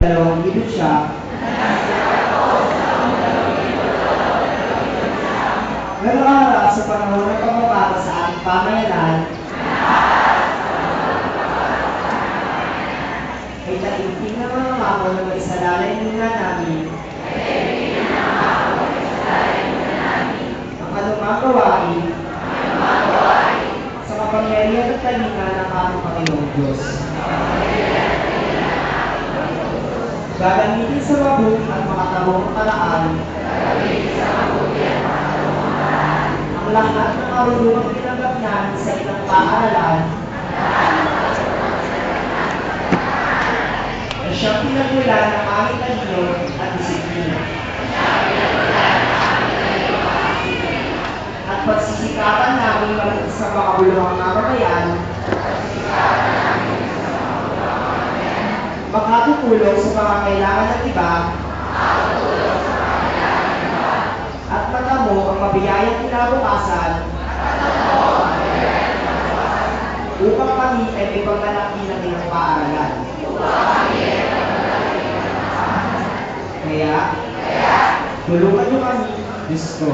2,000 siya. Ngayong araw sa panahon ng pagbabago sa ating pamayanan, ay taimtim na mga mamo na may isalalay muna namin ang anumang gawain sa kapangyarihan at talingan ng aming Panginoong Diyos. Gagamitin sa mabuti at makatawang paraan ang lahat ng marunungang tinanggap namin sa ilang paaralan na siyang pinagmulan ng aming talino at disiplina. At pagsisikapan namin maging sa makabuluhang mamamayan makatutulong sa pangangailangan ng iba at matamo ang mabiyayang kinabukasan upang kami ay may paglalaki ng ilang paaralan. Kaya, tulungan niyo kami, Diyos ko.